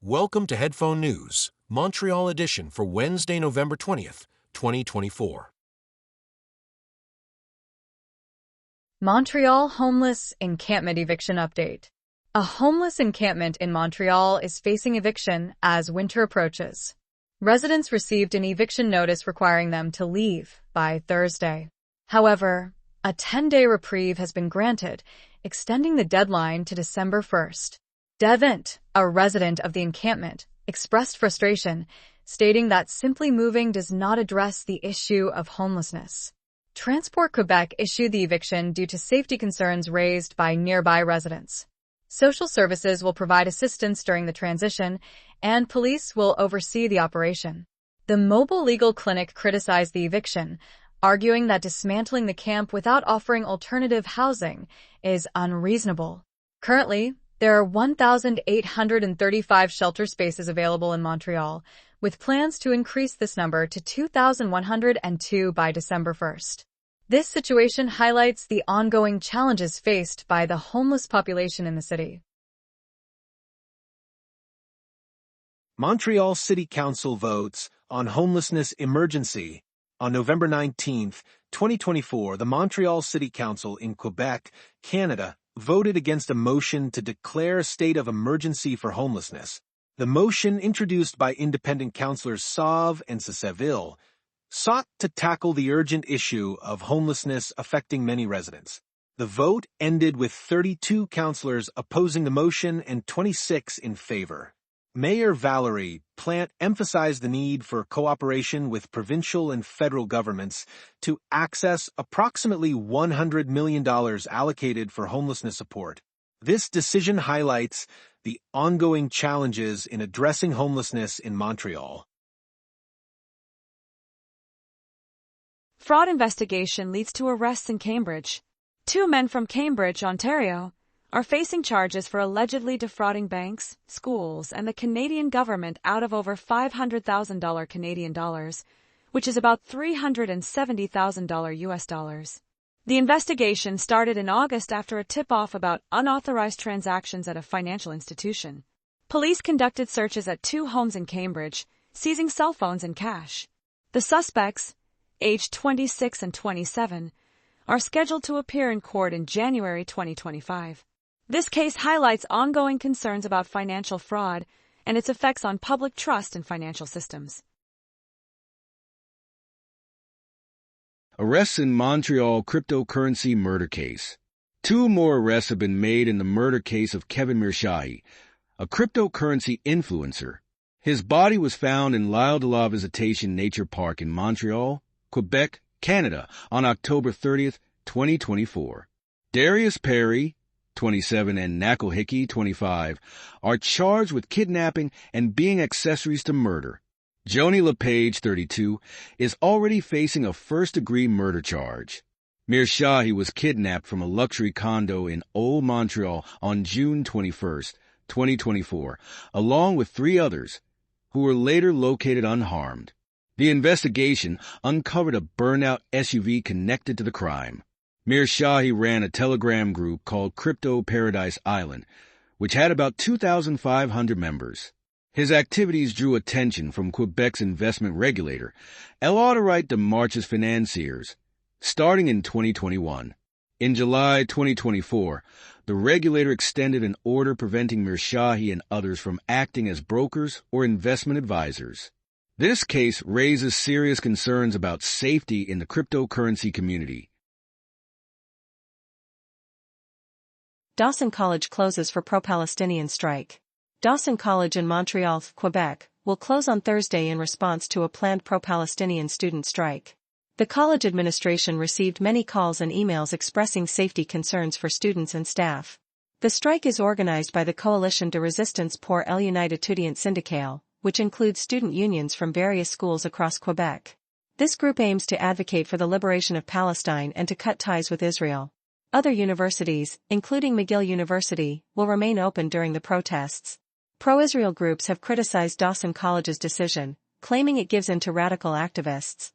Welcome to Headphone News, Montreal edition for Wednesday, November 20th, 2024. Montreal homeless encampment eviction update. A homeless encampment in Montreal is facing eviction as winter approaches. Residents received an eviction notice requiring them to leave by Thursday. However, a 10-day reprieve has been granted, extending the deadline to December 1st. Devent, a resident of the encampment, expressed frustration, stating that simply moving does not address the issue of homelessness. Transport Quebec issued the eviction due to safety concerns raised by nearby residents. Social services will provide assistance during the transition, and police will oversee the operation. The mobile legal clinic criticized the eviction, arguing that dismantling the camp without offering alternative housing is unreasonable. Currently, there are 1,835 shelter spaces available in Montreal, with plans to increase this number to 2,102 by December 1st. This situation highlights the ongoing challenges faced by the homeless population in the city. Montreal City Council votes on homelessness emergency. On November 19, 2024, the Montreal City Council in Quebec, Canada, voted against a motion to declare a state of emergency for homelessness. The motion, introduced by independent councillors Sauve and Sesseville, sought to tackle the urgent issue of homelessness affecting many residents. The vote ended with 32 councillors opposing the motion and 26 in favor. Mayor Valérie Plante emphasized the need for cooperation with provincial and federal governments to access approximately $100 million allocated for homelessness support. This decision highlights the ongoing challenges in addressing homelessness in Montreal. Fraud investigation leads to arrests in Cambridge. 2 men from Cambridge, Ontario, are facing charges for allegedly defrauding banks, schools, and the Canadian government out of over $500,000 Canadian dollars, which is about $370,000 US dollars. The investigation started in August after a tip-off about unauthorized transactions at a financial institution. Police conducted searches at 2 homes in Cambridge, seizing cell phones and cash. The suspects, aged 26 and 27, are scheduled to appear in court in January 2025. This case highlights ongoing concerns about financial fraud and its effects on public trust in financial systems. Arrests in Montreal cryptocurrency murder case. 2 more arrests have been made in the murder case of Kevin Mirshahi, a cryptocurrency influencer. His body was found in L'Isle de la Visitation Nature Park in Montreal, Quebec, Canada, on October 30th, 2024. Darius Perry, 27, and Nakul Hickey, 25, are charged with kidnapping and being accessories to murder. Joni LePage, 32, is already facing a first-degree murder charge. Mirshahi was kidnapped from a luxury condo in Old Montreal on June 21st, 2024, along with 3 others, who were later located unharmed. The investigation uncovered a burnout SUV connected to the crime. Mirshahi ran a Telegram group called Crypto Paradise Island, which had about 2,500 members. His activities drew attention from Quebec's investment regulator, L'Autorité des Marchés Financiers, starting in 2021. In July 2024, the regulator extended an order preventing Mirshahi and others from acting as brokers or investment advisors. This case raises serious concerns about safety in the cryptocurrency community. Dawson College closes for pro-Palestinian strike. Dawson College in Montreal, Quebec, will close on Thursday in response to a planned pro-Palestinian student strike. The college administration received many calls and emails expressing safety concerns for students and staff. The strike is organized by the Coalition de Resistance pour l'Unité étudiante syndicale, which includes student unions from various schools across Quebec. This group aims to advocate for the liberation of Palestine and to cut ties with Israel. Other universities, including McGill University, will remain open during the protests. Pro-Israel groups have criticized Dawson College's decision, claiming it gives in to radical activists.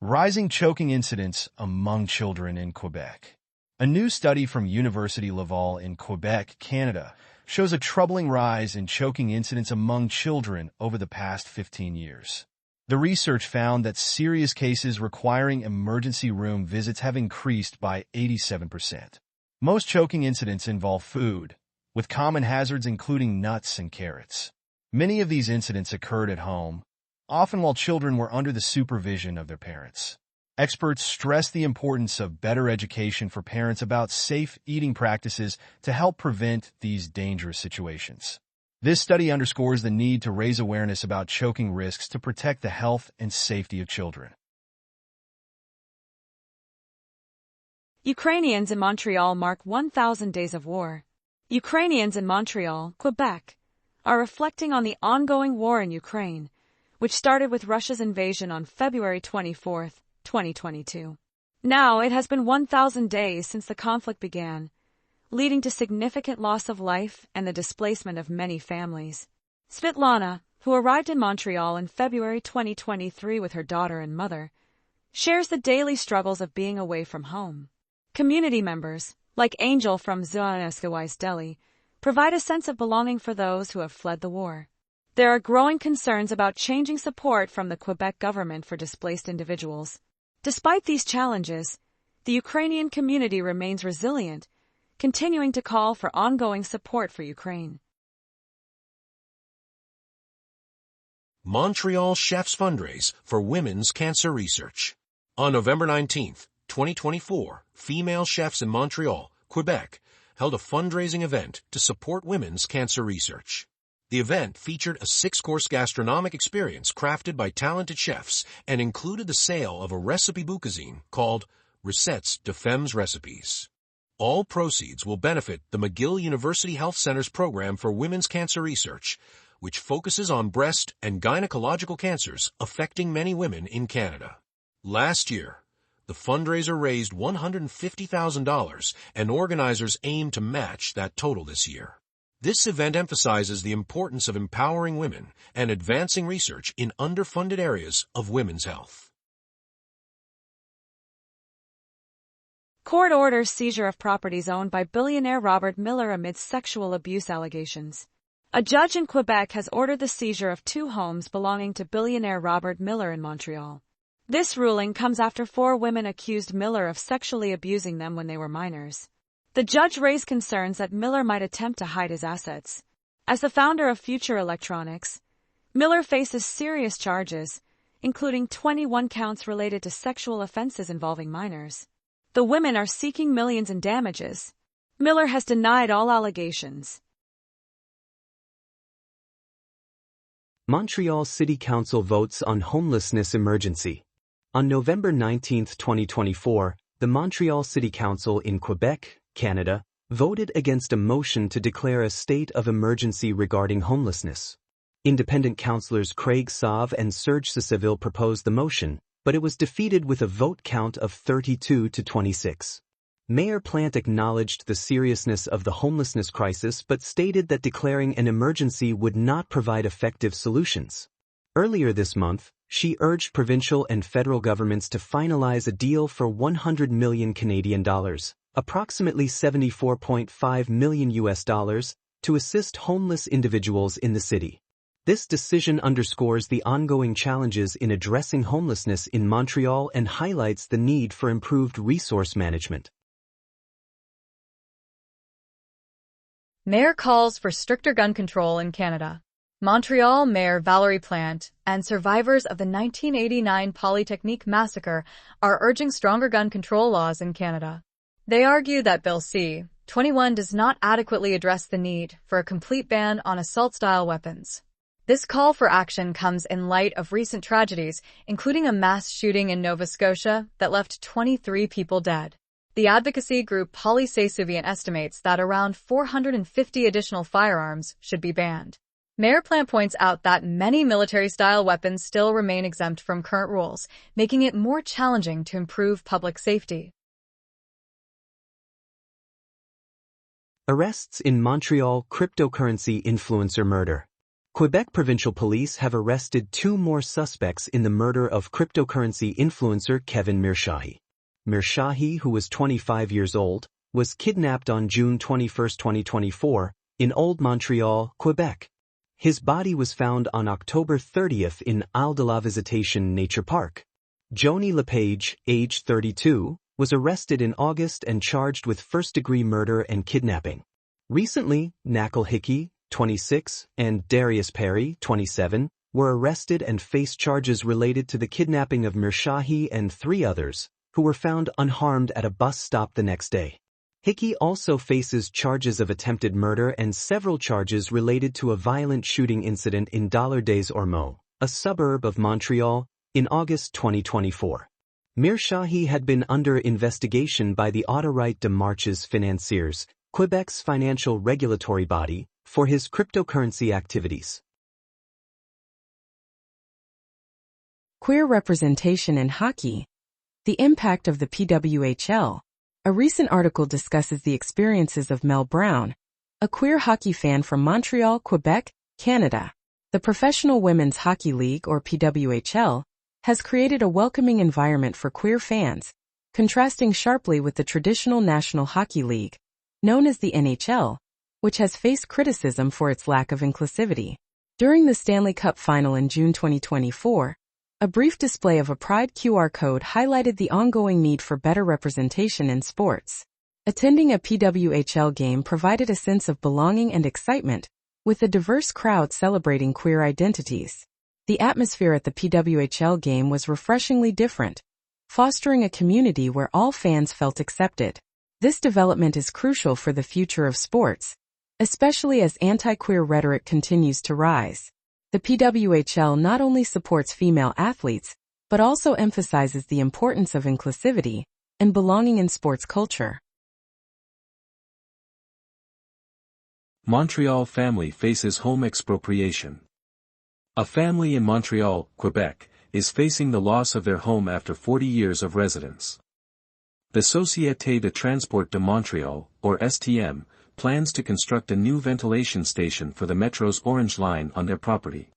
Rising choking incidents among children in Quebec. A new study from University Laval in Quebec, Canada, shows a troubling rise in choking incidents among children over the past 15 years. The research found that serious cases requiring emergency room visits have increased by 87%. Most choking incidents involve food, with common hazards including nuts and carrots. Many of these incidents occurred at home, often while children were under the supervision of their parents. Experts stress the importance of better education for parents about safe eating practices to help prevent these dangerous situations. This study underscores the need to raise awareness about choking risks to protect the health and safety of children. Ukrainians in Montreal mark 1,000 days of war. Ukrainians in Montreal, Quebec, are reflecting on the ongoing war in Ukraine, which started with Russia's invasion on February 24, 2022. Now it has been 1,000 days since the conflict began, leading to significant loss of life and the displacement of many families. Svetlana, who arrived in Montreal in February 2023 with her daughter and mother, shares the daily struggles of being away from home. Community members, like Angel from Zioneskawise Deli, provide a sense of belonging for those who have fled the war. There are growing concerns about changing support from the Quebec government for displaced individuals. Despite these challenges, the Ukrainian community remains resilient, continuing to call for ongoing support for Ukraine. Montreal Chefs Fundraise for Women's Cancer Research. On November 19, 2024, female chefs in Montreal, Quebec, held a fundraising event to support women's cancer research. The event featured a 6-course gastronomic experience crafted by talented chefs and included the sale of a recipe bookazine called Recettes de Femmes Recipes. All proceeds will benefit the McGill University Health Center's program for women's cancer research, which focuses on breast and gynecological cancers affecting many women in Canada. Last year, the fundraiser raised $150,000, and organizers aim to match that total this year. This event emphasizes the importance of empowering women and advancing research in underfunded areas of women's health. Court orders seizure of properties owned by billionaire Robert Miller amid sexual abuse allegations. A judge in Quebec has ordered the seizure of 2 homes belonging to billionaire Robert Miller in Montreal. This ruling comes after 4 women accused Miller of sexually abusing them when they were minors. The judge raised concerns that Miller might attempt to hide his assets. As the founder of Future Electronics, Miller faces serious charges, including 21 counts related to sexual offenses involving minors. The women are seeking millions in damages. Miller has denied all allegations. Montreal City Council votes on homelessness emergency. On November 19, 2024, the Montreal City Council in Quebec, Canada, voted against a motion to declare a state of emergency regarding homelessness. Independent councillors Craig Sauve and Serge Ceceville proposed the motion, but it was defeated with a vote count of 32 to 26. Mayor Plante acknowledged the seriousness of the homelessness crisis but stated that declaring an emergency would not provide effective solutions. Earlier this month, she urged provincial and federal governments to finalize a deal for 100 million Canadian dollars, approximately $74.5 million, to assist homeless individuals in the city. This decision underscores the ongoing challenges in addressing homelessness in Montreal and highlights the need for improved resource management. Mayor calls for stricter gun control in Canada. Montreal Mayor Valérie Plante and survivors of the 1989 Polytechnique massacre are urging stronger gun control laws in Canada. They argue that Bill C-21 does not adequately address the need for a complete ban on assault-style weapons. This call for action comes in light of recent tragedies, including a mass shooting in Nova Scotia that left 23 people dead. The advocacy group Poly-Citoyen estimates that around 450 additional firearms should be banned. Mayor Plante points out that many military-style weapons still remain exempt from current rules, making it more challenging to improve public safety. Arrests in Montreal cryptocurrency influencer murder. Quebec provincial police have arrested 2 more suspects in the murder of cryptocurrency influencer Kevin Mirshahi. Mirshahi, who was 25 years old, was kidnapped on June 21, 2024, in Old Montreal, Quebec. His body was found on October 30th in Isle de la Visitation Nature Park. Joni LePage, age 32, was arrested in August and charged with first-degree murder and kidnapping. Recently, Nakul Hickey, 26, and Darius Perry, 27, were arrested and faced charges related to the kidnapping of Mirshahi and 3 others, who were found unharmed at a bus stop the next day. Hickey also faces charges of attempted murder and several charges related to a violent shooting incident in Des Ormeaux, a suburb of Montreal, in August 2024. Mirshahi had been under investigation by the Autorite de Marches Financiers, Quebec's financial regulatory body, for his cryptocurrency activities. Queer representation in hockey. The impact of the PWHL. A recent article discusses the experiences of Mel Brown, a queer hockey fan from Montreal, Quebec, Canada. The Professional Women's Hockey League, or PWHL, has created a welcoming environment for queer fans, contrasting sharply with the traditional National Hockey League, known as the NHL, which has faced criticism for its lack of inclusivity. During the Stanley Cup Final in June 2024, a brief display of a Pride QR code highlighted the ongoing need for better representation in sports. Attending a PWHL game provided a sense of belonging and excitement, with a diverse crowd celebrating queer identities. The atmosphere at the PWHL game was refreshingly different, fostering a community where all fans felt accepted. This development is crucial for the future of sports, especially as anti-queer rhetoric continues to rise. The PWHL not only supports female athletes, but also emphasizes the importance of inclusivity and belonging in sports culture. Montreal family faces home expropriation. A family in Montreal, Quebec, is facing the loss of their home after 40 years of residence. The Société de Transport de Montréal, or STM, plans to construct a new ventilation station for the Metro's Orange Line on their property.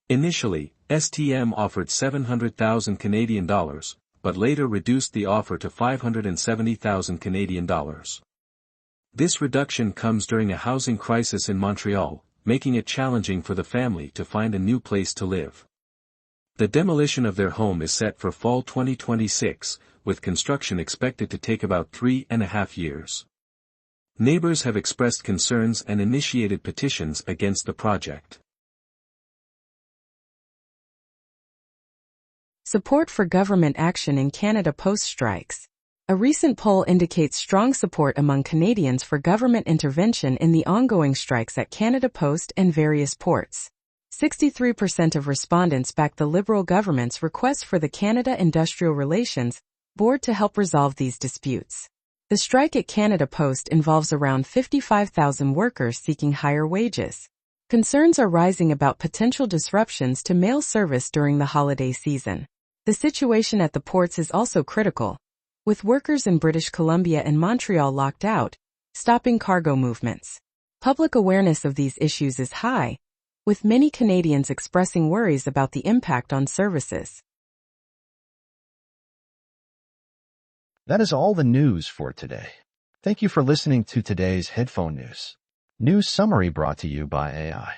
Initially, STM offered 700,000 Canadian dollars, but later reduced the offer to 570,000 Canadian dollars. This reduction comes during a housing crisis in Montreal, making it challenging for the family to find a new place to live. The demolition of their home is set for fall 2026, with construction expected to take about 3.5 years. Neighbors have expressed concerns and initiated petitions against the project. Support for government action in Canada post-strikes. A recent poll indicates strong support among Canadians for government intervention in the ongoing strikes at Canada Post and various ports. 63% of respondents backed the Liberal government's request for the Canada Industrial Relations Board to help resolve these disputes. The strike at Canada Post involves around 55,000 workers seeking higher wages. Concerns are rising about potential disruptions to mail service during the holiday season. The situation at the ports is also critical, with workers in British Columbia and Montreal locked out, stopping cargo movements. Public awareness of these issues is high, with many Canadians expressing worries about the impact on services. That is all the news for today. Thank you for listening to today's headphone news. News summary brought to you by AI.